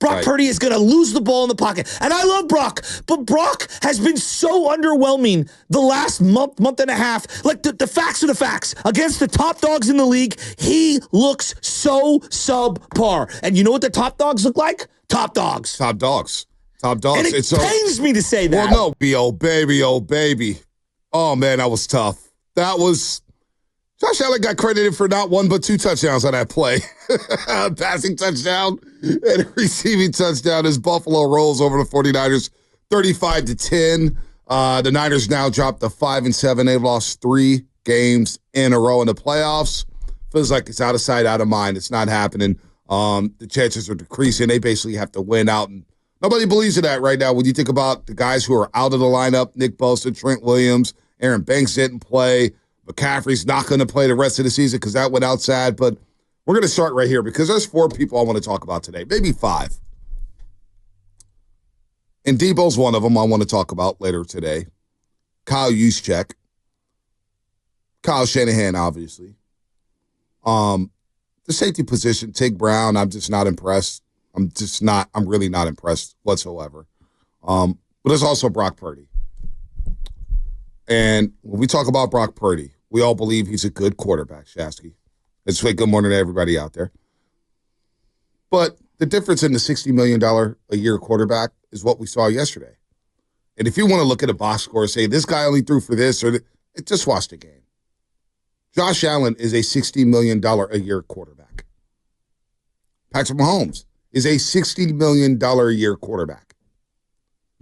Brock Purdy is going to lose the ball in the pocket. And I love Brock, but Brock has been so underwhelming the last month and a half. Like, the facts are the facts. Against the top dogs in the league, he looks so subpar. And you know what the top dogs look like? Top dogs. Top dogs. Top dogs. And it pains me to say that. Well, no, oh baby. Oh, man, that was tough. That was... Josh Allen got credited for not one but two touchdowns on that play. A passing touchdown and a receiving touchdown as Buffalo rolls over the 49ers 35-10. The Niners now dropped to 5-7. They've lost 3 games in a row in the playoffs. Feels like it's out of sight, out of mind. It's not happening. The chances are decreasing. They basically have to win out. And nobody believes in that right now. When you think about the guys who are out of the lineup, Nick Bosa, Trent Williams, Aaron Banks didn't play. McCaffrey's not going to play the rest of the season because that went outside. But we're going to start right here because there's 4 people I want to talk about today, maybe 5. And Debo's one of them I want to talk about later today. Kyle Juszczyk. Kyle Shanahan, obviously. The safety position, Tig Brown, I'm just not impressed. I'm really not impressed whatsoever. But there's also Brock Purdy. And when we talk about Brock Purdy, we all believe he's a good quarterback, Shasky. Let's say good morning to everybody out there. But the difference in the $60 million a year quarterback is what we saw yesterday. And if you want to look at a box score and say, this guy only threw for this, just watch the game. Josh Allen is a $60 million a year quarterback. Patrick Mahomes is a $60 million a year quarterback.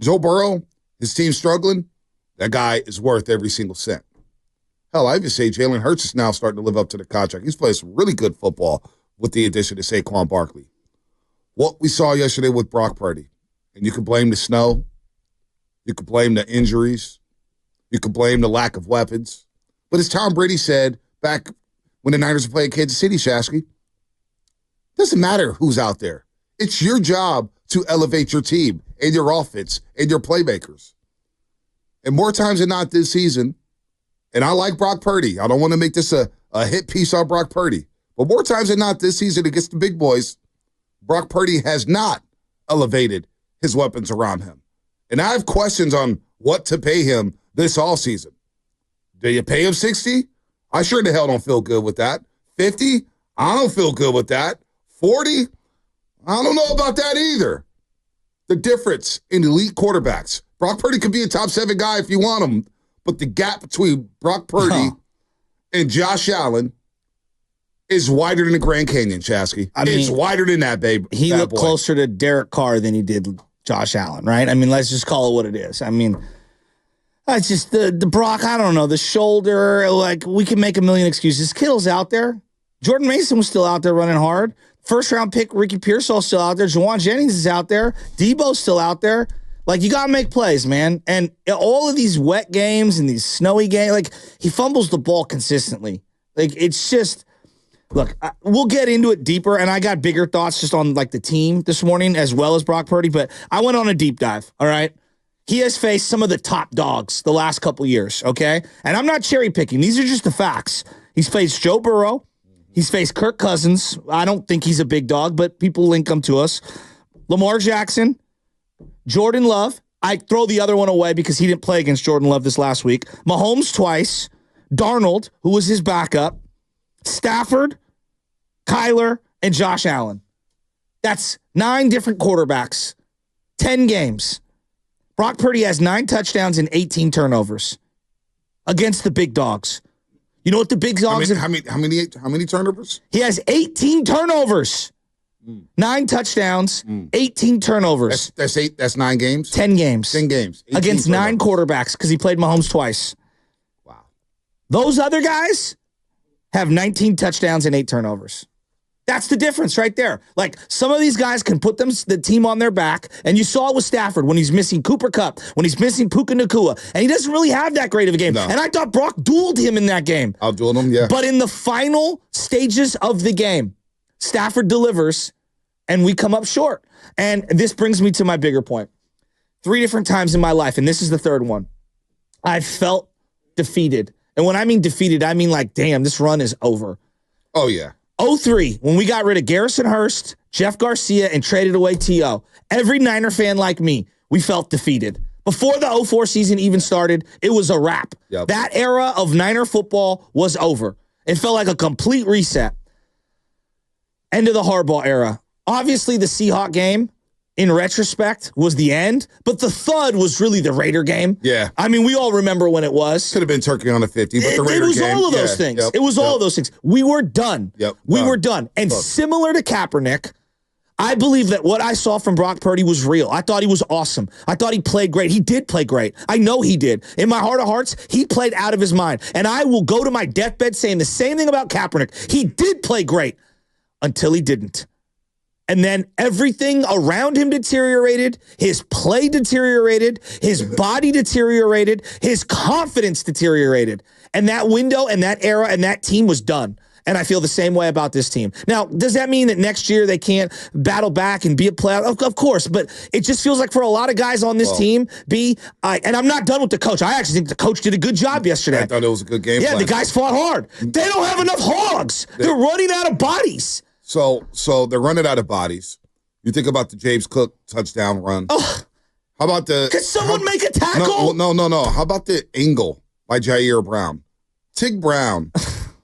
Joe Burrow, his team's struggling. That guy is worth every single cent. Hell, I even say Jalen Hurts is now starting to live up to the contract. He's playing some really good football with the addition of Saquon Barkley. What we saw yesterday with Brock Purdy, and you can blame the snow, you can blame the injuries, you can blame the lack of weapons. But as Tom Brady said back when the Niners were playing Kansas City, Shasky, doesn't matter who's out there. It's your job to elevate your team and your offense and your playmakers. And more times than not this season, and I like Brock Purdy. I don't want to make this a hit piece on Brock Purdy. But more times than not this season against the big boys, Brock Purdy has not elevated his weapons around him. And I have questions on what to pay him this offseason. Do you pay him 60? I sure the hell don't feel good with that. 50? I don't feel good with that. 40? I don't know about that either. The difference in elite quarterbacks. Brock Purdy could be a top 7 guy if you want him, but the gap between Brock Purdy and Josh Allen is wider than the Grand Canyon, Shasky. It's wider than that, babe. He looked closer to Derek Carr than he did Josh Allen, right? I mean, let's just call it what it is. I mean, it's just the Brock, I don't know, the shoulder, like, we can make a million excuses. Kittle's out there. Jordan Mason was still out there running hard. First-round pick Ricky Pearsall's still out there. Juwan Jennings is out there. Debo's still out there. Like, you got to make plays, man. And all of these wet games and these snowy games, like, he fumbles the ball consistently. Like, it's just, look, we'll get into it deeper, and I got bigger thoughts just on, like, the team this morning as well as Brock Purdy, but I went on a deep dive, all right? He has faced some of the top dogs the last couple years, okay? And I'm not cherry picking. These are just the facts. He's faced Joe Burrow. He's faced Kirk Cousins. I don't think he's a big dog, but people link him to us. Lamar Jackson. Jordan Love, I throw the other one away because he didn't play against Jordan Love this last week. Mahomes twice. Darnold, who was his backup. Stafford, Kyler, and Josh Allen. That's 9 different quarterbacks. 10 games. Brock Purdy has 9 touchdowns and 18 turnovers against the big dogs. You know what the big dogs How many turnovers? He has 18 turnovers. 9 touchdowns, 18 turnovers. That's 9 games? 10 games. 10 games. Against 9 quarterbacks because he played Mahomes twice. Wow. Those other guys have 19 touchdowns and 8 turnovers. That's the difference right there. Like, some of these guys can put the team on their back, and you saw it with Stafford when he's missing Cooper Kupp, when he's missing Puka Nacua, and he doesn't really have that great of a game. No. And I thought Brock dueled him in that game. Outdueled him, yeah. But in the final stages of the game, Stafford delivers, and we come up short. And this brings me to my bigger point. 3 different times in my life, and this is the 3rd one, I felt defeated. And when I mean defeated, I mean like, damn, this run is over. Oh, yeah. '03, when we got rid of Garrison Hurst, Jeff Garcia, and traded away T.O., every Niner fan like me, we felt defeated. Before the '04 season even started, it was a wrap. Yep. That era of Niner football was over. It felt like a complete reset. End of the Harbaugh era. Obviously, the Seahawk game, in retrospect, was the end, but the thud was really the Raider game. Yeah. I mean, we all remember when it was. Could have been turkey on the 50, but the Raider game. It was all of those things. It was all of those things. We were done. We were done. And similar to Kaepernick, I believe that what I saw from Brock Purdy was real. I thought he was awesome. I thought he played great. He did play great. I know he did. In my heart of hearts, he played out of his mind. And I will go to my deathbed saying the same thing about Kaepernick. He did play great until he didn't. And then everything around him deteriorated. His play deteriorated. His body deteriorated. His confidence deteriorated. And that window and that era and that team was done. And I feel the same way about this team. Now, does that mean that next year they can't battle back and be a playoff? Of course, but it just feels like for a lot of guys on this team, and I'm not done with the coach. I actually think the coach did a good job yesterday. I thought it was a good game plan. The guys fought hard. They don't have enough hogs. They're running out of bodies. So they're running out of bodies. You think about the James Cook touchdown run. Oh, how about the? Could someone make a tackle? No. How about the angle by Jair Brown? Tig Brown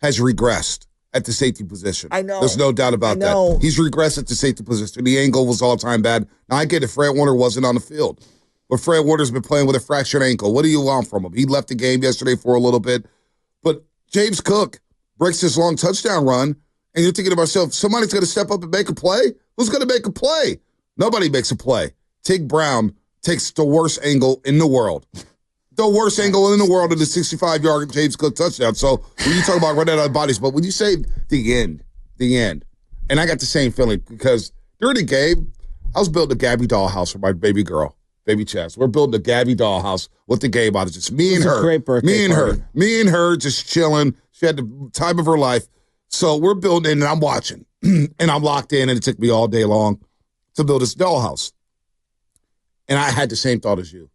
has regressed at the safety position. I know. There's no doubt about that. He's regressed at the safety position. The angle was all-time bad. Now, I get it. Fred Warner wasn't on the field. But Fred Warner's been playing with a fractured ankle. What do you want from him? He left the game yesterday for a little bit. But James Cook breaks this long touchdown run, and you're thinking to yourself, somebody's going to step up and make a play? Who's going to make a play? Nobody makes a play. Tig Brown takes the worst angle in the world. The worst angle in the world in the 65-yard James Cook touchdown. So when you talk about running out of bodies, but when you say the end, and I got the same feeling because during the game, I was building a Gabby dollhouse for my baby girl, baby Chaz. We're building a Gabby dollhouse with the game on it. Just me and her. Great birthday party. Me and her just chilling. She had the time of her life. So we're building, and I'm watching, and I'm locked in, and it took me all day long to build this dollhouse. And I had the same thought as you.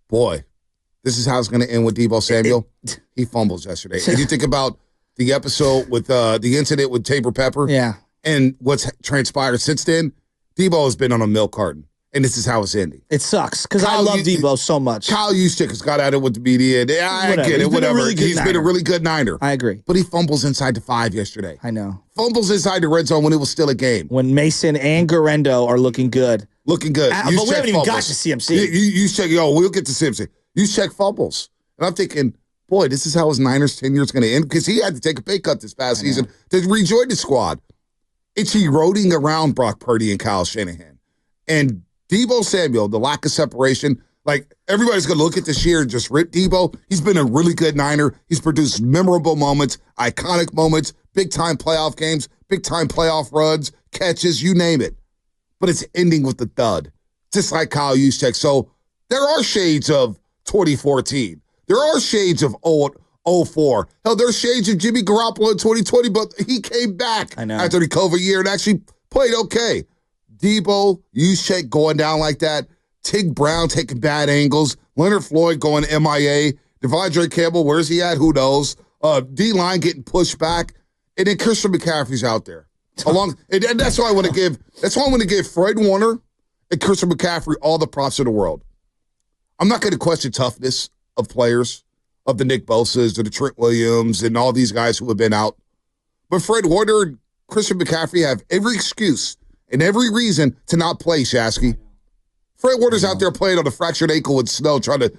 Boy, this is how it's going to end with Debo Samuel. He fumbles yesterday. And you think about the episode with the incident with Tabor Pepper. Yeah. And what's transpired since then. Debo has been on a milk carton. And this is how it's ending. It sucks because I love Debo so much. Kyle Juszczyk has got at it with the media. I get it, whatever. He's been a really good Niner. I agree. But he fumbles inside the 5 yesterday. I know. Fumbles inside the red zone when it was still a game. When Mason and Garendo are looking good. But we haven't even got to CMC. Juszczyk, we'll get to CMC. Juszczyk fumbles. And I'm thinking, boy, this is how his Niners tenure is going to end because he had to take a pay cut this past season to rejoin the squad. It's eroding around Brock Purdy and Kyle Shanahan. And Debo Samuel, the lack of separation, like everybody's going to look at this year and just rip Debo. He's been a really good Niner. He's produced memorable moments, iconic moments, big-time playoff games, big-time playoff runs, catches, you name it. But it's ending with the thud, just like Kyle Juszczyk. So there are shades of 2014. There are shades of 04. Hell, there's shades of Jimmy Garoppolo in 2020, but he came back after the COVID year and actually played okay. Debo, Juszczyk going down like that. Tig Brown taking bad angles. Leonard Floyd going MIA. Devondre Campbell, where's he at? Who knows? D-line getting pushed back. And then Christian McCaffrey's out there. And that's why I want to give Fred Warner and Christian McCaffrey all the props in the world. I'm not going to question toughness of players, of the Nick Bosas or the Trent Williams and all these guys who have been out. But Fred Warner and Christian McCaffrey have every excuse and every reason to not play, Shasky. Fred Warner's out there playing on a fractured ankle with snow, trying to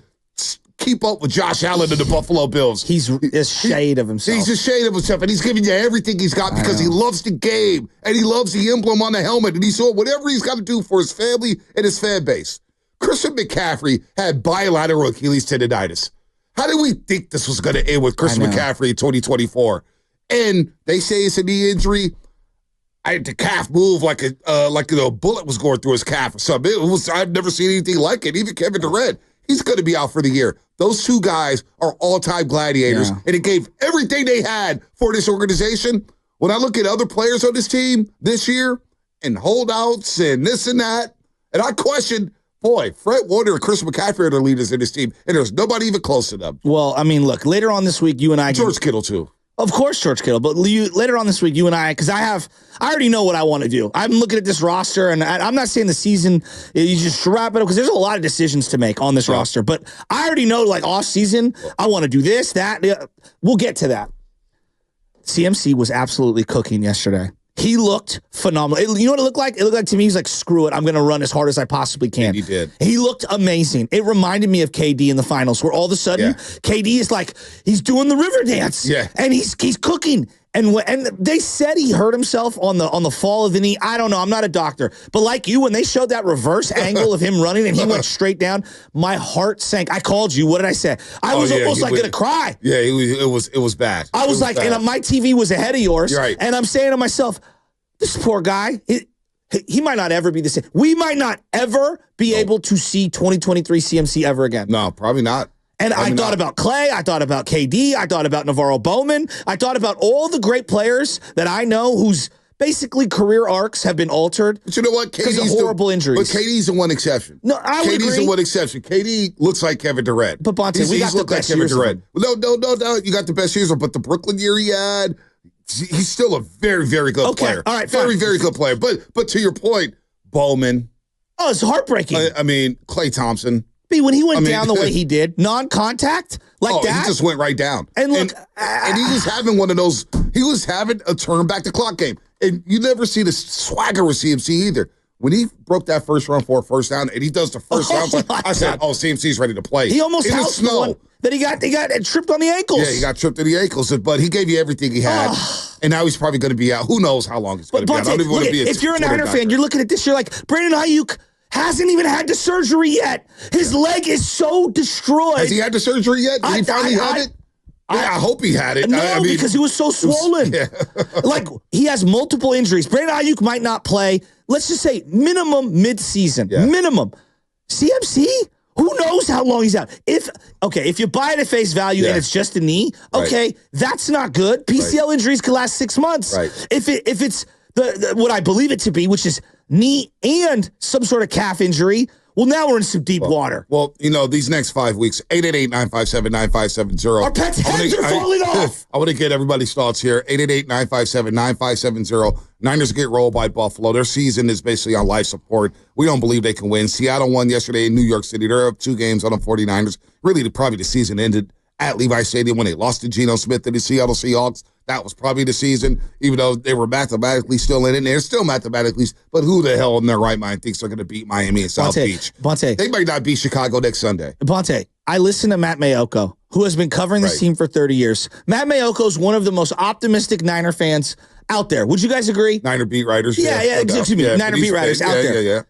keep up with Josh Allen and the Buffalo Bills. He's a shade of himself. He's a shade of himself, and he's giving you everything he's got because he loves the game, and he loves the emblem on the helmet, and he's doing whatever he's got to do for his family and his fan base. Christian McCaffrey had bilateral Achilles tendonitis. How did we think this was going to end with Christian McCaffrey in 2024? And they say it's a knee injury. The calf moved like a bullet was going through his calf or something. I've never seen anything like it. Even Kevin Durant, he's going to be out for the year. Those two guys are all-time gladiators, and it gave everything they had for this organization. When I look at other players on this team this year and holdouts and this and that, and I question, boy, Fred Warner and Chris McCaffrey are the leaders in this team, and there's nobody even close to them. Well, I mean, look, later on this week, you and I... George Kittle, too. Of course, George Kittle. But later on this week, you and I, because I already know what I want to do. I'm looking at this roster, and I'm not saying the season, you just wrap it up, because there's a lot of decisions to make on this roster. But I already know, like, off season, I want to do this, that. We'll get to that. CMC was absolutely cooking yesterday. He looked phenomenal. You know what it looked like? It looked like to me, he's like, screw it. I'm going to run as hard as I possibly can. And he did. He looked amazing. It reminded me of KD in the finals, where all of a sudden, KD is like, he's doing the river dance. Yeah. And he's cooking. And they said he hurt himself on the fall of the knee. I don't know. I'm not a doctor. But like you, when they showed that reverse angle of him running and he went straight down, my heart sank. I called you. What did I say? I was almost like going to cry. Yeah, it was bad. I was like, bad. And my TV was ahead of yours. You're right. And I'm saying to myself, this poor guy, he might not ever be the same. We might not ever be able to see 2023 CMC ever again. No, probably not. And I thought about Clay. I thought about KD. I thought about Navarro Bowman. I thought about all the great players that I know whose basically career arcs have been altered. But you know what? Because of horrible injuries. But KD's the one exception. No, I would agree. KD's the one exception. KD looks like Kevin Durant. But Bonta, we got the best years of him. No. You got the best years of him. But the Brooklyn year he had, he's still a very, very good player. All right, very, very good player. But to your point, Bowman. Oh, it's heartbreaking. I mean, Klay Thompson. When he went down the way he did, non-contact like that, he just went right down. And look, and he was having one of those. He was having a turn back the clock game, and you never see the swagger with CMC either. When he broke that first run for a first down, and he does the first down, I said, "Oh, CMC's ready to play." He almost housed the one that he got tripped on the ankles. Yeah, he got tripped in the ankles, but he gave you everything he had, and now he's probably going to be out. Who knows how long it's going to be out? I don't even want to be. If you're a Niner fan, you're looking at this, you're like, Brandon Ayuk hasn't even had the surgery yet. His leg is so destroyed. Has he had the surgery yet? Did he finally have it? Yeah, I hope he had it. No, because he was so swollen. Like, he has multiple injuries. Brandon Ayuk might not play, let's just say, minimum mid-season. Yeah. Minimum. CMC? Who knows how long he's out? If you buy it at face value and it's just a knee, that's not good. PCL injuries can last 6 months. Right. If it's the what I believe it to be, which is knee and some sort of calf injury, well, now we're in some deep water. Well, these next 5 weeks, 888-957-9570. Our pets' heads are falling off. I want to get everybody's thoughts here. 888-957-9570. Niners get rolled by Buffalo. Their season is basically on life support. We don't believe they can win. Seattle won yesterday in New York City. They're up 2 games on the 49ers. Really, probably the season ended at Levi Stadium when they lost to Geno Smith and the Seattle Seahawks. That was probably the season, even though they were mathematically still in it. And they're still mathematically, but who the hell in their right mind thinks they're going to beat Miami and South Beach? They might not beat Chicago next Sunday. Bonta, I listen to Matt Mayoko, who has been covering this team for 30 years. Matt Mayoko is one of the most optimistic Niner fans out there. Would you guys agree? Niner beat writers. Yeah, excuse me. Niner beat writers out there. Yeah.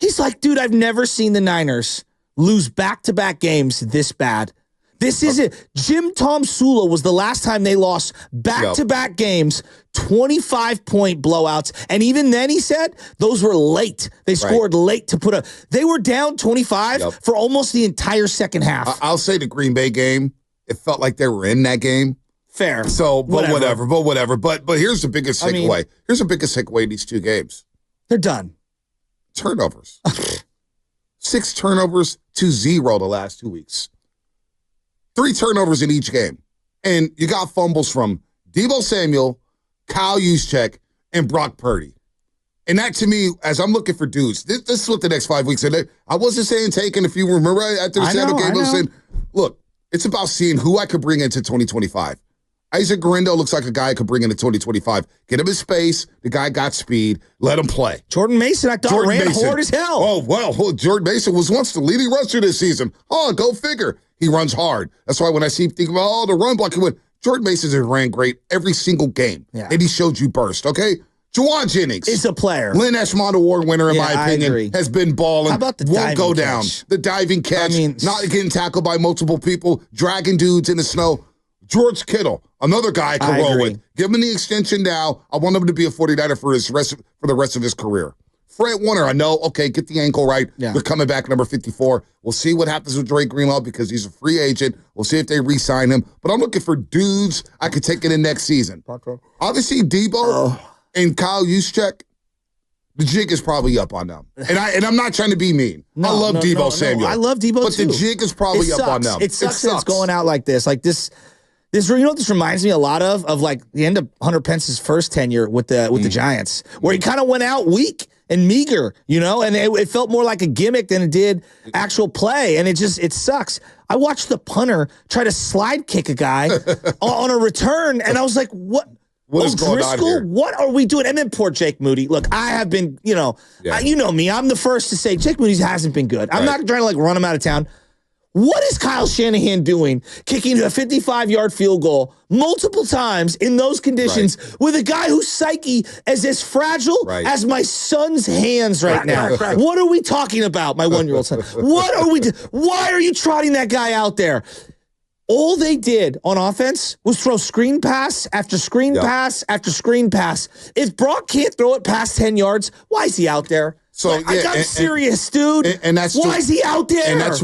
He's like, dude, I've never seen the Niners lose back-to-back games this bad. This is it. Jim Tom Sula was the last time they lost back-to-back games, 25-point blowouts. And even then, he said, those were late. They scored late to put they were down 25 for almost the entire second half. I'll say the Green Bay game, it felt like they were in that game. Fair. So, whatever. But here's the biggest takeaway. Here's the biggest takeaway in these 2 games. They're done. Turnovers. 6 turnovers to 0 the last 2 weeks. 3 turnovers in each game. And you got fumbles from Debo Samuel, Kyle Juszczyk, and Brock Purdy. And that, to me, as I'm looking for dudes, this is what the next 5 weeks are. I wasn't saying taking, if you remember, after the Seattle game, I was saying, look, it's about seeing who I could bring into 2025. Isaac Guerrero looks like a guy I could bring into 2025. Get him in space. The guy got speed. Let him play. Jordan Mason, I thought, ran hard as hell. Oh, well, Jordan Mason was once the leading rusher this season. Oh, go figure. He runs hard. That's why when I think about, the run block, Jordan Mason has ran great every single game. Yeah. And he showed you burst, okay? Juwan Jennings. It's a player. Lynn Eshmont Award winner, in my opinion, has been balling. How about the won't go catch? down. The diving catch. Not getting tackled by multiple people, dragging dudes in the snow. George Kittle, another guy I can roll with. Give him the extension now. I want him to be a 49er for the rest of his career. Fred Warner, I know, get the ankle right. Yeah. They're coming back, number 54. We'll see what happens with Drake Greenlaw because he's a free agent. We'll see if they re-sign him. But I'm looking for dudes I could take in the next season. Obviously, Debo and Kyle Juszczyk, the jig is probably up on them. And I'm not trying to be mean. I love Debo Samuel. I love Debo, but too. The jig is probably up on them. It sucks that it's going out like this. Like this This, you know what this reminds me a lot of like the end of Hunter Pence's first tenure with the Giants, where he kind of went out weak and meager, you know, and it felt more like a gimmick than it did actual play, and it sucks. I watched the punter try to slide kick a guy on a return, and I was like, what? What is going on here? What are we doing? And then poor Jake Moody. Look, I have been, you know me. I'm the first to say Jake Moody hasn't been good. I'm not trying to like run him out of town. What is Kyle Shanahan doing kicking a 55-yard field goal multiple times in those conditions with a guy whose psyche is as fragile as my son's hands right now? What are we talking about, my 1-year-old son? What are we doing? Why are you trotting that guy out there? All they did on offense was throw screen pass after screen pass after screen pass. If Brock can't throw it past 10 yards, why is he out there? So I'm serious, dude. And that's why is he out there? And that's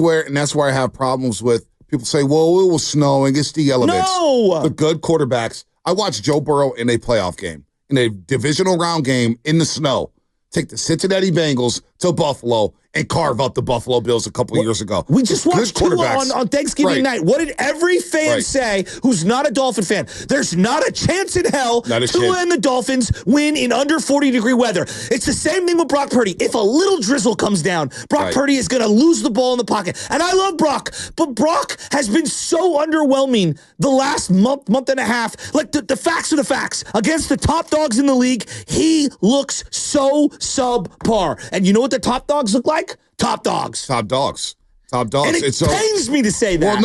where I have problems with people say, well, it was snowing, it's the elements. No. The good quarterbacks. I watched Joe Burrow in a playoff game, in a divisional round game in the snow, take the Cincinnati Bengals to Buffalo and carve out the Buffalo Bills a couple years ago. We just watched Tua on Thanksgiving night. What did every fan say who's not a Dolphin fan? There's not a chance in hell Tua and the Dolphins win in under 40-degree weather. It's the same thing with Brock Purdy. If a little drizzle comes down, Brock Purdy is going to lose the ball in the pocket. And I love Brock, but Brock has been so underwhelming the last month and a half. Like, the facts are the facts. Against the top dogs in the league, he looks so subpar. And you know what the top dogs look like? Top dogs. Top dogs. Top dogs. And it pains me to say that.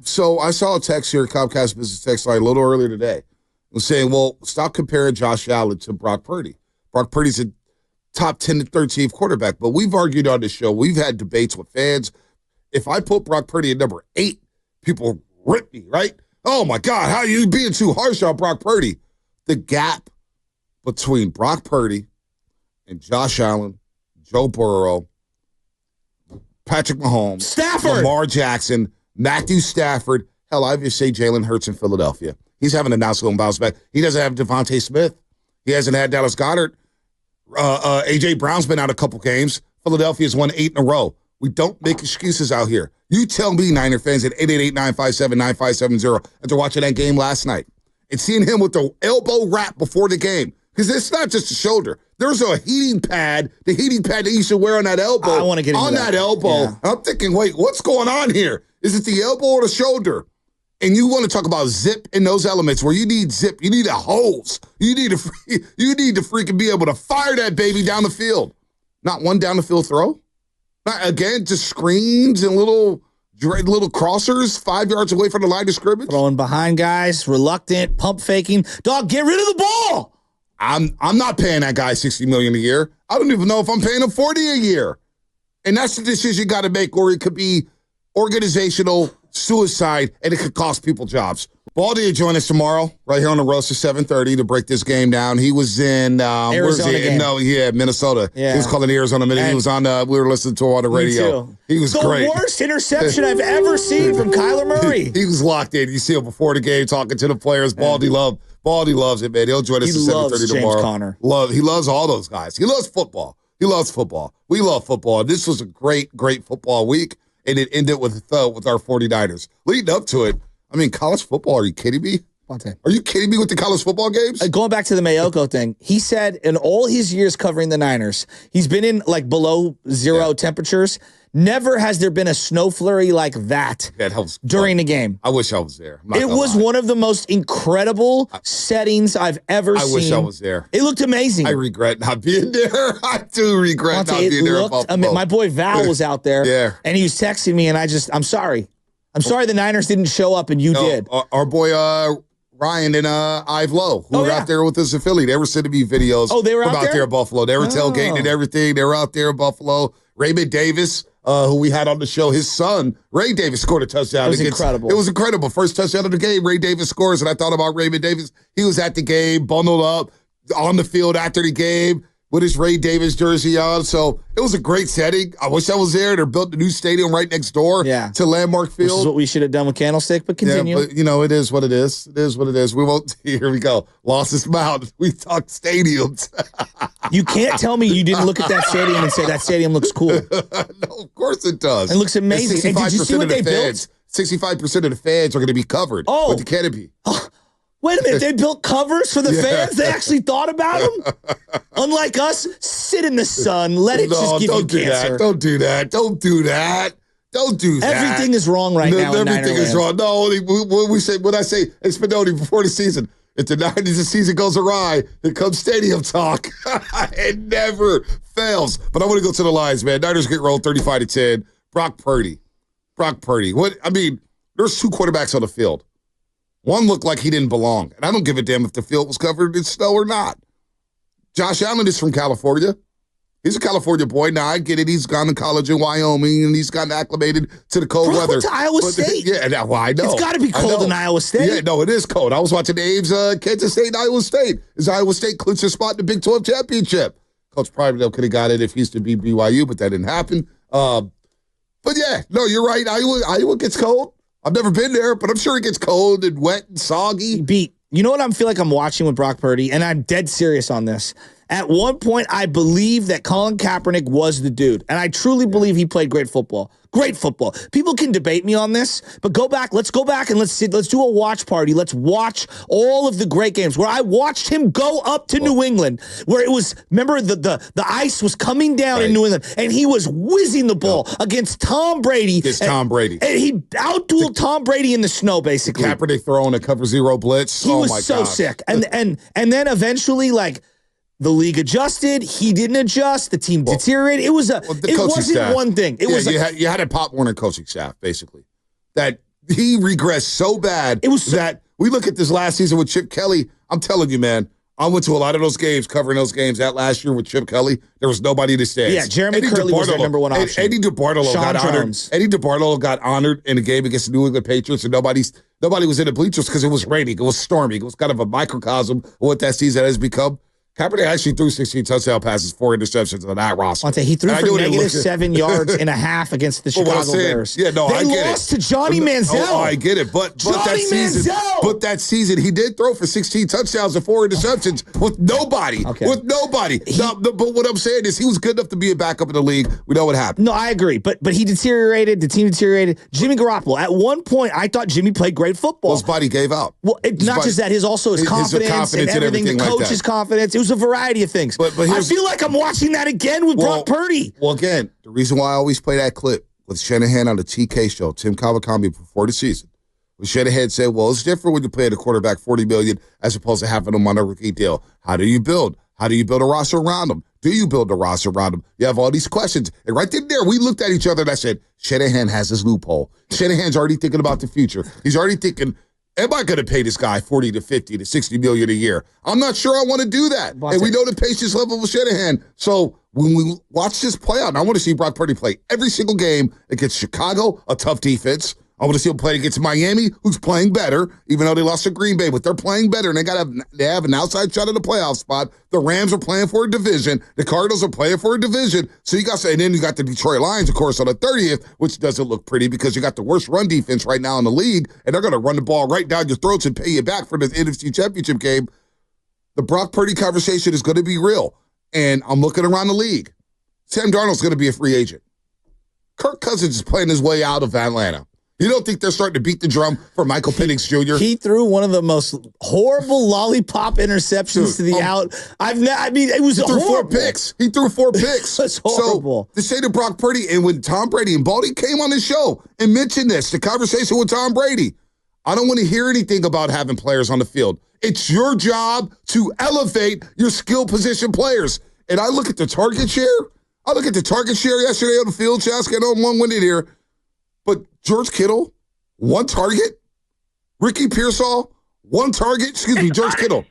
So I saw a text here, Comcast Business Text line, a little earlier today. It was saying, well, stop comparing Josh Allen to Brock Purdy. Brock Purdy's a top 10 to 13th quarterback, but we've argued on this show. We've had debates with fans. If I put Brock Purdy at number 8, people rip me, right? Oh, my God, how are you being too harsh on Brock Purdy? The gap between Brock Purdy and Josh Allen, Joe Burrow, Patrick Mahomes, Lamar Jackson, Matthew Stafford. Hell, I just say Jalen Hurts in Philadelphia. He's having a nice little bounce back. He doesn't have Devontae Smith. He hasn't had Dallas Goedert. A.J. Brown's been out a couple games. Philadelphia's won 8 in a row. We don't make excuses out here. You tell me, Niner fans, at 888-957-9570, after watching that game last night and seeing him with the elbow wrap before the game. Because it's not just a shoulder. There's a heating pad, the heating pad that you should wear on that elbow. I want to get into on that elbow. Yeah. I'm thinking, wait, what's going on here? Is it the elbow or the shoulder? And you want to talk about zip in those elements where you need zip, you need a hose. You need to freaking be able to fire that baby down the field. Not one down the field throw. Not, again, just screens and little crossers 5 yards away from the line of scrimmage. Throwing behind guys, reluctant, pump faking. Dog, get rid of the ball. I'm not paying that guy $60 million a year. I don't even know if I'm paying him $40 a year. And that's the decision you got to make, or it could be organizational suicide, and it could cost people jobs. Baldy will join us tomorrow, right here on the roast at 7:30 to break this game down. He was in Arizona game. Minnesota. Yeah. He was calling Arizona. He was on we were listening to him on the radio. He was great. The worst interception I've ever seen from Kyler Murray. He was locked in. You see him before the game talking to the players. Baldy loves it, man. He'll join us at 7:30 tomorrow. Conner. He loves all those guys. He loves football. We love football. This was a great football week, and it ended with our 49ers. Leading up to it, I mean, college football, are you kidding me? Bonta. Are you kidding me with the college football games? Going back to the Mayoko thing, he said in all his years covering the Niners, he's been in like below zero temperatures. Never has there been a snow flurry like that during the game. I wish I was there. It was one of the most incredible settings I've ever seen. I wish I was there. It looked amazing. I regret not being there. I do regret not being there. My boy Val was out there, and he was texting me, and I'm sorry. I'm sorry the Niners didn't show up and you did. Our boy Ryan and Ive Lowe, who were out there with us in Philly. They were sending me videos. Oh, they were out there at Buffalo. They were tailgating and everything. They were out there in Buffalo. Raymond Davis, who we had on the show, his son, Ray Davis, scored a touchdown. It was incredible. It was incredible. First touchdown of the game, Ray Davis scores, and I thought about Raymond Davis. He was at the game, bundled up, on the field after the game, with his Ray Davis jersey on. So it was a great setting. I wish I was there. They're building a new stadium right next door to Landmark Field. This is what we should have done with Candlestick, but continue. Yeah, but, it is what it is. It is what it is. We won't. Here we go. Lost his mouth. We talked stadiums. You can't tell me you didn't look at that stadium and say that stadium looks cool. No, of course it does. It looks amazing. And did you see what they built? 65% of the fans are going to be covered with the canopy. Wait a minute, they built covers for the fans? They actually thought about them? Unlike us, sit in the sun, let it just give you cancer. Don't do that. Don't do that. Don't do that. Everything is wrong right now in Everything is wrong. No, when I say, hey, Spinoni, before the season, if the season goes awry, here comes stadium talk. It never fails. But I want to go to the Lions, man. Niners get rolled 35-10. Brock Purdy. There's two quarterbacks on the field. One looked like he didn't belong. And I don't give a damn if the field was covered in snow or not. Josh Allen is from California. He's a California boy. Now, I get it. He's gone to college in Wyoming, and he's gotten acclimated to the cold weather. To Iowa State. Yeah, I know. It's got to be cold in Iowa State. Yeah, no, it is cold. I was watching Abe's Kansas State and Iowa State. As Iowa State clinched their spot in the Big 12 championship. Coach Private could have got it if he used to be BYU, but that didn't happen. But yeah, no, you're right. Iowa gets cold. I've never been there, but I'm sure it gets cold and wet and soggy. You know what I feel like I'm watching with Brock Purdy, and I'm dead serious on this. At one point, I believe that Colin Kaepernick was the dude, and I truly believe he played great football. Great football. People can debate me on this, but let's go back and let's do a watch party. Let's watch all of the great games where I watched him go up to New England, where it was, remember the ice was coming down in New England, and he was whizzing the ball against Tom Brady. Tom Brady. And he outdueled Tom Brady in the snow, basically. Kaepernick throwing a cover zero blitz. He was so sick. And then eventually, the league adjusted. He didn't adjust. The team deteriorated. It wasn't staff. One thing. You had a Pop Warner coaching staff, basically. That he regressed so bad that we look at this last season with Chip Kelly. I'm telling you, man, I went to a lot of those games, covering those games that last year with Chip Kelly. There was nobody to stand. Yeah, Jeremy Curley was their number one option. Eddie DeBartolo got honored. Eddie DeBartolo got honored in a game against the New England Patriots, and nobody was in the bleachers because it was raining. It was storming. It was kind of a microcosm of what that season has become. Kaepernick actually threw 16 touchdown passes, 4 interceptions on that roster. He threw for negative 7 yards and a half against the Chicago Bears. Yeah, no, I get it. They lost to Johnny Manziel. Oh, I get it. But that season, he did throw for 16 touchdowns and 4 interceptions with nobody. Okay. With nobody. But what I'm saying is he was good enough to be a backup in the league. We know what happened. No, I agree. But he deteriorated. The team deteriorated. Jimmy Garoppolo. At one point, I thought Jimmy played great football. Well, his body gave out. Well, not just that. His confidence and everything. The coach's confidence. It was a variety of things. But I feel like I'm watching that again with Brock Purdy. Well, again, the reason why I always play that clip with Shanahan on the TK show, Tim Kawakami, before the season, when Shanahan said, well, it's different when you pay the quarterback $40 million as opposed to having him on a rookie deal. How do you build? How do you build a roster around him? Do you build a roster around him? You have all these questions. And right there, we looked at each other and I said, Shanahan has his loophole. Shanahan's already thinking about the future. He's already thinking, am I going to pay this guy 40 to 50 to 60 million a year? I'm not sure I want to do that. And we know the patience level of Shanahan. So when we watch this play out, and I want to see Brock Purdy play every single game against Chicago, a tough defense. I want to see him play against Miami, who's playing better, even though they lost to Green Bay, but they're playing better, and they have an outside shot at the playoff spot. The Rams are playing for a division. The Cardinals are playing for a division. So and then you got the Detroit Lions, of course, on the 30th, which doesn't look pretty because you got the worst run defense right now in the league, and they're going to run the ball right down your throats and pay you back for the NFC Championship game. The Brock Purdy conversation is going to be real, and I'm looking around the league. Sam Darnold's going to be a free agent. Kirk Cousins is playing his way out of Atlanta. You don't think they're starting to beat the drum for Michael Penix Jr.? He threw one of the most horrible lollipop interceptions to the out. It was horrible. He threw 4 picks. That's horrible. So to say to Brock Purdy, and when Tom Brady and Baldy came on the show and mentioned this, the conversation with Tom Brady, I don't want to hear anything about having players on the field. It's your job to elevate your skill position players. And I look at the target share. I look at the target share yesterday on the field, Shasky. I know I'm long-winded here. But George Kittle, 1 target. Ricky Pearsall, 1 target. George Kittle,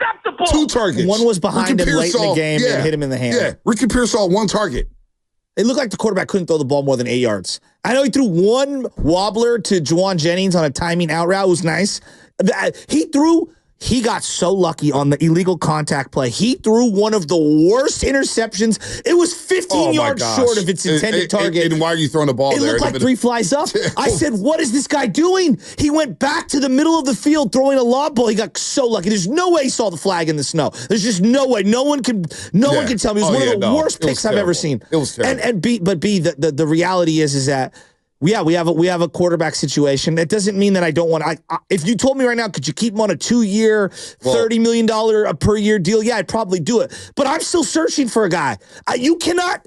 2 targets. One was behind him late in the game and hit him in the hand. Yeah, Ricky Pearsall, 1 target. It looked like the quarterback couldn't throw the ball more than 8 yards. I know he threw 1 wobbler to Juwan Jennings on a timing out route. It was nice. He got so lucky on the illegal contact play. He threw one of the worst interceptions. It was 15 yards short of its intended target. And why are you throwing the ball there? It looked like 3 flies up. I said, what is this guy doing? He went back to the middle of the field throwing a lob ball. He got so lucky. There's no way he saw the flag in the snow. There's just no way. No one can tell me. It was one of the worst picks I've ever seen. It was terrible. The reality is that we have a quarterback situation. That doesn't mean that I don't want to. If you told me right now, could you keep him on a 2-year, $30 million per year deal? Yeah, I'd probably do it. But I'm still searching for a guy. You cannot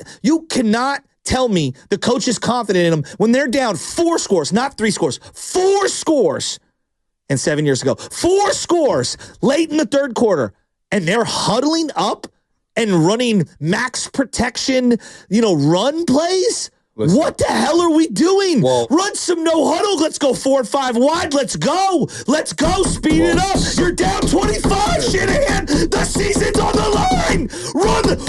tell me the coach is confident in him when they're down 4 scores, not 3 scores, 4 scores. And 7 years ago, 4 scores late in the third quarter, and they're huddling up and running max protection, run plays. Listen, what the hell are we doing? Run some no huddle. Let's go 4 and 5 wide. Let's go. Speed it up. You're down 25, Shanahan. The season's on the line.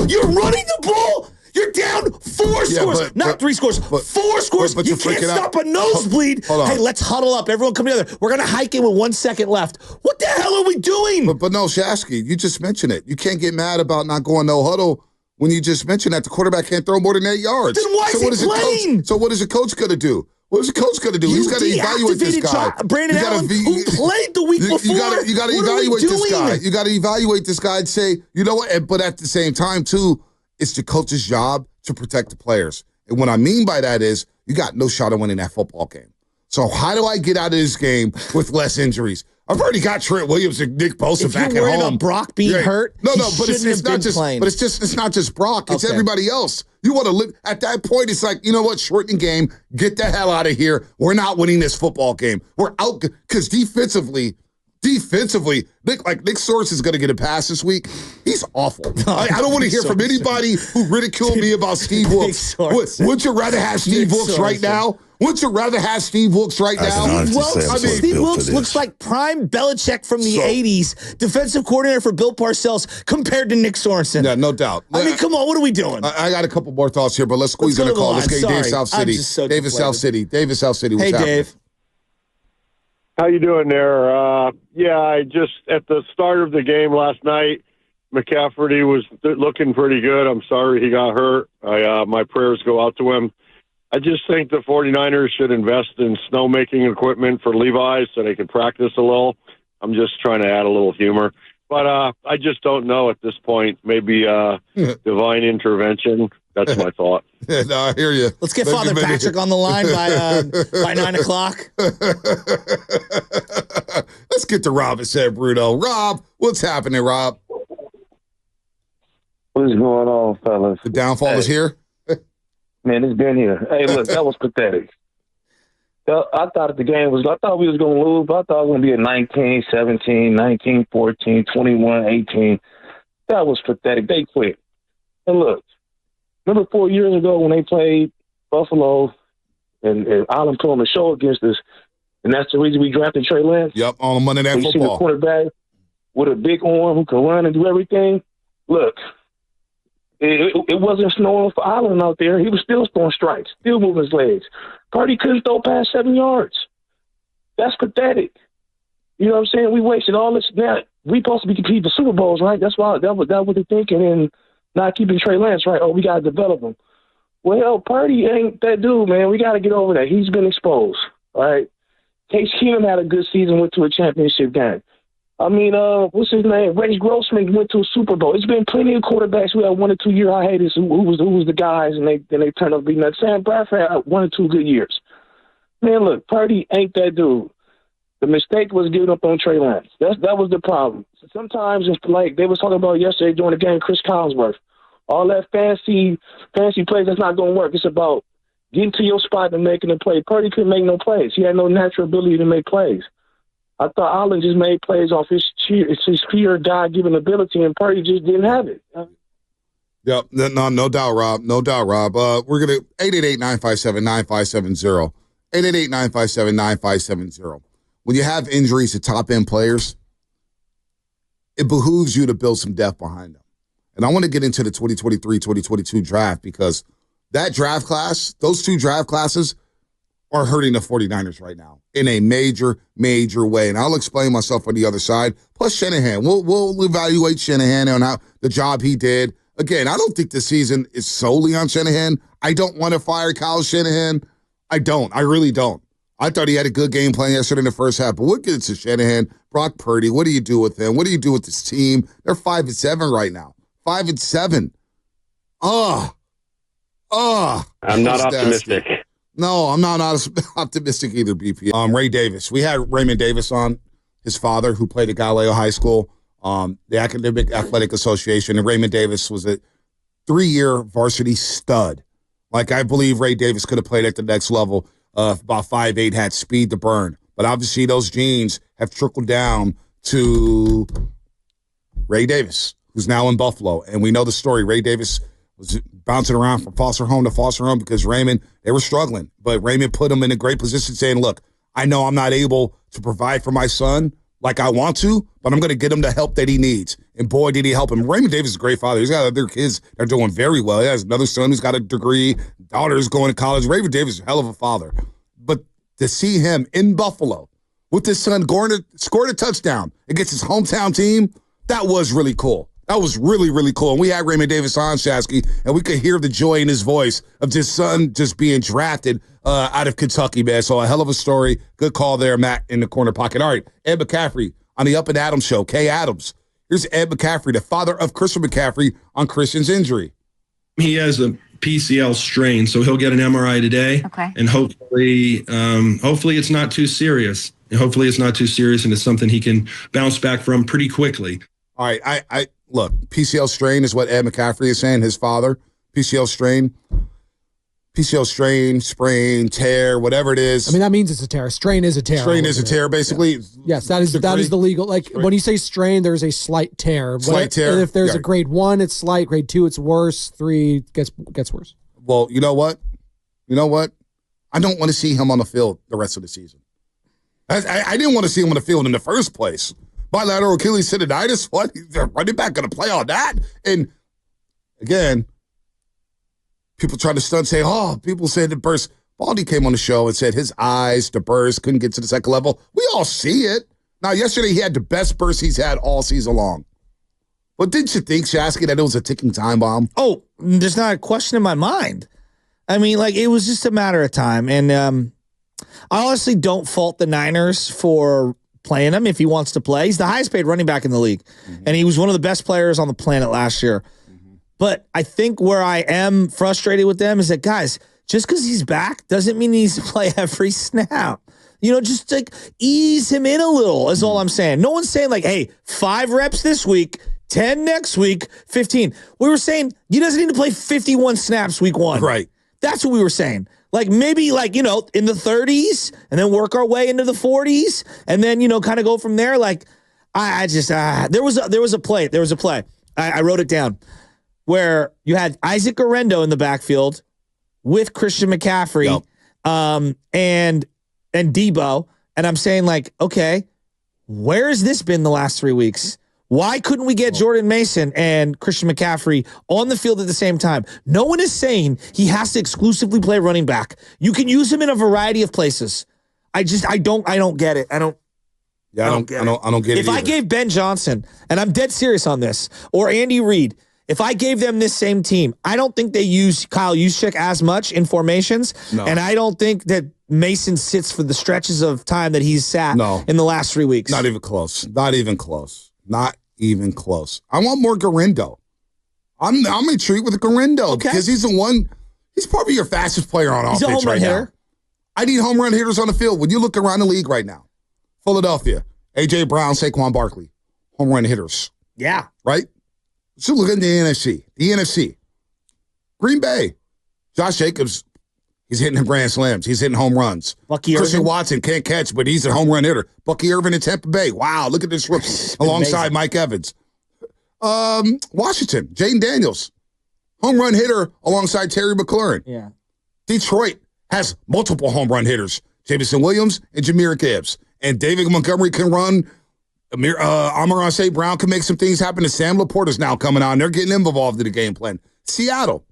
You're running the ball. You're down 4 scores, not 3 scores, 4 scores. But you can't stop a nosebleed. Hey, let's huddle up. Everyone come together. We're going to hike it with 1 second left. What the hell are we doing? But no, Shasky, you just mentioned it. You can't get mad about not going no huddle when you just mentioned that the quarterback can't throw more than 8 yards. Then why is he playing? So what is the coach going to do? What is the coach going to do? He's got to evaluate this guy. Brandon Allen, who played the week before. You got to evaluate this guy. You got to evaluate this guy and say, you know what? But at the same time, too, it's the coach's job to protect the players. And what I mean by that is you got no shot of winning that football game. So how do I get out of this game with less injuries? I've already got Trent Williams and Nick Bosa back at home. If you're worried about Brock being hurt, but it's not just playing. But it's not just Brock. It's everybody else. You want to live at that point. It's like, you know what? Shorten the game. Get the hell out of here. We're not winning this football game. We're out because defensively, Nick Sorensen is going to get a pass this week. He's awful. I don't want to hear from anybody who ridiculed me about Steve Wilkes. Would you rather have Steve Wilkes right now? Would you rather have Steve Wilkes right now? Steve Wilkes looks like prime Belichick from the 80s, defensive coordinator for Bill Parcells compared to Nick Sorensen. Yeah, no doubt. I mean, come on, what are we doing? I got a couple more thoughts here, but let's squeeze in a call. Let's get Dave South City. South City. David South City. What's happening? Dave. How you doing there? I just at the start of the game last night, McCaffrey was looking pretty good. I'm sorry he got hurt. My prayers go out to him. I just think the 49ers should invest in snowmaking equipment for Levi's so they can practice a little. I'm just trying to add a little humor. But I just don't know at this point. Maybe divine intervention. That's my thought. No, I hear you. Let's get Father Patrick on the line by 9 o'clock. Let's get to Rob at San Bruno. Rob, what's happening, Rob? What's going on, fellas? The downfall is here? Man, it's been here. Hey, look, that was pathetic. I thought the game was, I thought we was going to lose, but I thought it was going to be a 19-17, 19-14, 21-18. That was pathetic. They quit. And look, remember 4 years ago when they played Buffalo and Allen put on the show against us, and that's the reason we drafted Trey Lance? Yep, on Monday Night Football. You see the quarterback with a big arm who can run and do everything? Look, it wasn't snowing for Allen out there. He was still throwing strikes, still moving his legs. Purdy couldn't throw past 7 yards. That's pathetic. You know what I'm saying? We wasted all this. Now, we supposed to be competing for Super Bowls, right? That's why that was they're thinking, and not keeping Trey Lance, right? Oh, we got to develop him. Well, Purdy ain't that dude, man. We got to get over that. He's been exposed, all right? Case Keenum had a good season, went to a championship game. I mean, what's his name? Reggie Grossman went to a Super Bowl. It's been plenty of quarterbacks who had 1 or 2 year hiatus who was the guys, and they turned up being that. Sam Bradford had 1 or 2 good years. Man, look, Purdy ain't that dude. The mistake was giving up on Trey Lance. That was the problem. Sometimes it's like they was talking about yesterday during the game, Chris Collinsworth. All that fancy plays, that's not going to work. It's about getting to your spot and making a play. Purdy couldn't make no plays. He had no natural ability to make plays. I thought Allen just made plays off his pure God-given ability, and Purdy just didn't have it. Yep, no doubt, Rob. No doubt, Rob. We're going to 888-957-9570. 888-957-9570. When you have injuries to top-end players, it behooves you to build some depth behind them. And I want to get into the 2023-2022 draft because that draft class, those 2 draft classes, are hurting the 49ers right now in a major, major way. And I'll explain myself on the other side. Plus Shanahan. We'll evaluate Shanahan on how the job he did. Again, I don't think the season is solely on Shanahan. I don't want to fire Kyle Shanahan. I don't. I really don't. I thought he had a good game plan yesterday in the first half. But what gets to Shanahan? Brock Purdy, what do you do with him? What do you do with this team? They're 5-7 right now. 5-7. I'm not optimistic. No, I'm not optimistic either, BP. Ray Davis. We had Raymond Davis on, his father, who played at Galileo High School, the Academic Athletic Association, and Raymond Davis was a 3-year varsity stud. Like, I believe Ray Davis could have played at the next level, about 5'8", had speed to burn. But obviously those genes have trickled down to Ray Davis, who's now in Buffalo. And we know the story. Ray Davis was bouncing around from foster home to foster home because Raymond, they were struggling. But Raymond put him in a great position saying, look, I know I'm not able to provide for my son like I want to, but I'm going to get him the help that he needs. And boy, did he help him. Raymond Davis is a great father. He's got other kids that are doing very well. He has another son who's got a degree, daughter's going to college. Raymond Davis is a hell of a father. But to see him in Buffalo with his son scored a touchdown against his hometown team, that was really cool. That was really, really cool. And we had Raymond Davis on, Shasky, and we could hear the joy in his voice of his son just being drafted out of Kentucky, man. So a hell of a story. Good call there, Matt, in the corner pocket. All right, Ed McCaffrey on the Up and Adams show. Kay Adams. Here's Ed McCaffrey, the father of Christian McCaffrey, on Christian's injury. He has a PCL strain, so he'll get an MRI today. Okay. And hopefully it's not too serious. And hopefully it's not too serious, and it's something he can bounce back from pretty quickly. All right, I look, PCL strain is what Ed McCaffrey is saying, his father. PCL strain, sprain, tear, whatever it is. I mean, that means it's a tear. Strain is a tear. Strain is a tear, basically. Yeah. Yes, that is the legal. Like, when you say strain, there's a slight tear. Slight tear. And if there's a grade 1, it's slight. Grade 2, it's worse. 3 gets worse. Well, you know what? I don't want to see him on the field the rest of the season. I didn't want to see him on the field in the first place. Bilateral Achilles tendonitis, what? The running back going to play on that? And again, people try to stunt say, people said the burst. Baldy came on the show and said his eyes, the burst, couldn't get to the second level. We all see it. Now, yesterday he had the best burst he's had all season long. But didn't you think, Shasky, that it was a ticking time bomb? Oh, there's not a question in my mind. I mean, like, it was just a matter of time. And I honestly don't fault the Niners for playing him if he wants to play. He's the highest paid running back in the league. Mm-hmm. And he was one of the best players on the planet last year. Mm-hmm. But I think where I am frustrated with them is that, guys, just because he's back doesn't mean he needs to play every snap. You know, just like ease him in a little is all I'm saying. No one's saying like, hey, 5 reps this week, 10 next week, 15. We were saying he doesn't need to play 51 snaps week 1. Right. That's what we were saying. Like, maybe, like, you know, in the 30s and then work our way into the 40s and then, you know, kind of go from there. Like, I just, there was a play. I wrote it down where you had Isaac Orendo in the backfield with Christian McCaffrey and Debo. And I'm saying, like, okay, where has this been the last 3 weeks? Why couldn't we get Jordan Mason and Christian McCaffrey on the field at the same time? No one is saying he has to exclusively play running back. You can use him in a variety of places. I don't get it. I don't get it. If I gave Ben Johnson, and I'm dead serious on this, or Andy Reid, if I gave them this same team, I don't think they use Kyle Juszczyk as much in formations, and I don't think that Mason sits for the stretches of time that he's sat in the last 3 weeks. Not even close. Not even close. I want more Garindo. I'm intrigued with Garindo because he's probably your fastest player on offense right now. He's a home run hitter. I need home run hitters on the field. When you look around the league right now, Philadelphia, A.J. Brown, Saquon Barkley, home run hitters. Yeah. Right? So look at the NFC. Green Bay, Josh Jacobs, he's hitting grand slams. He's hitting home runs. Christian Watson can't catch, but he's a home run hitter. Bucky Irvin in Tampa Bay. Wow, look at this rookie alongside Mike Evans. Washington, Jaden Daniels, home run hitter alongside Terry McLaurin. Yeah. Detroit has multiple home run hitters, Jameson Williams and Jahmyr Gibbs. And David Montgomery can run. Amon-Ra St. Brown can make some things happen. And Sam Laporta's now coming on. They're getting involved in the game plan. Seattle.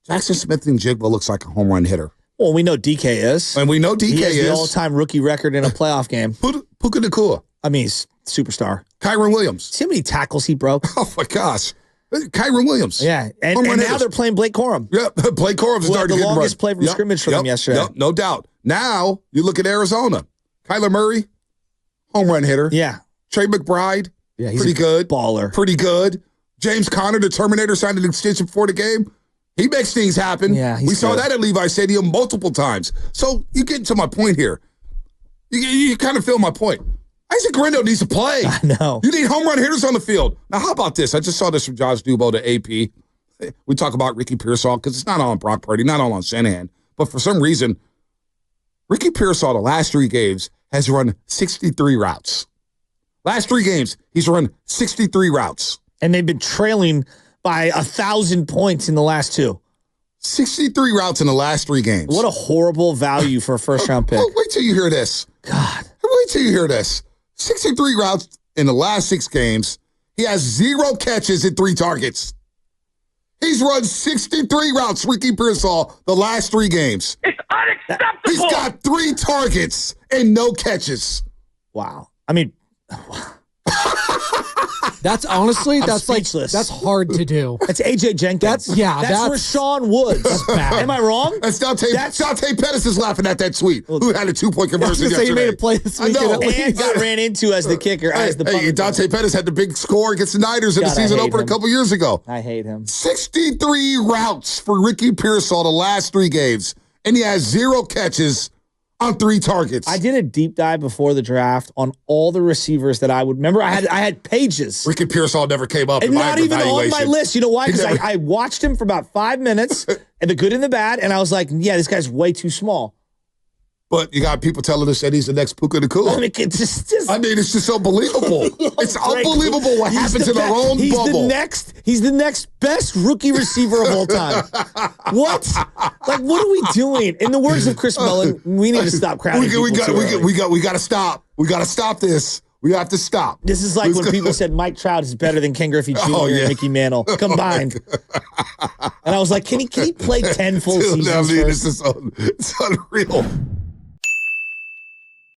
Jackson Smith and Jigba looks like a home run hitter. Well, we know DK is. And we know DK he has is. the all-time rookie record in a playoff game. Puka Nacua. I mean, he's superstar. Kyron Williams. See how many tackles he broke? Oh, my gosh. Kyron Williams. Yeah. And now they're playing Blake Corum. Yeah, Blake Corum's starting to get the longest play from scrimmage for them yesterday. Yep, no doubt. Now, you look at Arizona. Kyler Murray, home run hitter. Yeah. Trey McBride, he's pretty good. Baller. Pretty good. James Conner, the Terminator, signed an extension before the game. He makes things happen. Yeah, we saw that at Levi Stadium multiple times. So you get to my point here. You kind of feel my point. Isaac Guerrero needs to play. I know. You need home run hitters on the field. Now, how about this? I just saw this from Josh Dubow to AP. We talk about Ricky Pearsall because it's not all on Brock Purdy, not all on Shanahan. But for some reason, Ricky Pearsall, the last 3 games, has run 63 routes. Last 3 games, he's run 63 routes. And they've been trailing by 1,000 points in the last 2. 63 routes in the last 3 games. What a horrible value for a first-round pick. Wait till you hear this. God. Wait till you hear this. 63 routes in the last 6 games. He has 0 catches and 3 targets. He's run 63 routes, Ricky Pearsall, the last 3 games. It's unacceptable. He's got 3 targets and no catches. Wow. I mean, That's honestly, that's speechless. that's hard to do. that's AJ Jenkins. That's Rashawn Woods. That's bad. Am I wrong? That's Dante Pettis is laughing at that tweet. Who had a 2-point conversion I was gonna say yesterday. you made a play this I weekend know. at least. And got ran into as the kicker. as the Hey, Dante Pettis had the big score against the Niners in the God, I season hate opener a him. couple years ago. I hate him. 63 routes for Ricky Pearsall the last 3 games, and he has 0 catches on 3 targets. I did a deep dive before the draft on all the receivers that I would remember. I had pages. Ricky Pearsall never came up And in my not even on evaluation. my list. You know why? Because He never- I watched him for about 5 minutes, and the good and the bad, and I was like, yeah, this guy's way too small. But you got people telling us that he's the next Puka Nacua. I mean, it's just it's just unbelievable. It's Drake, unbelievable what he's happens the in our own he's bubble. He's the next best rookie receiver of all time. What? Like, what are we doing? In the words of Chris Mullen, we need to stop crowding people too early. We got to stop. We got to stop this. We have to stop. This is like when people said Mike Trout is better than Ken Griffey Jr. yeah. and Mickey Mantle combined. And I was like, can he play 10 full Dude, seasons I mean, first? it's unreal.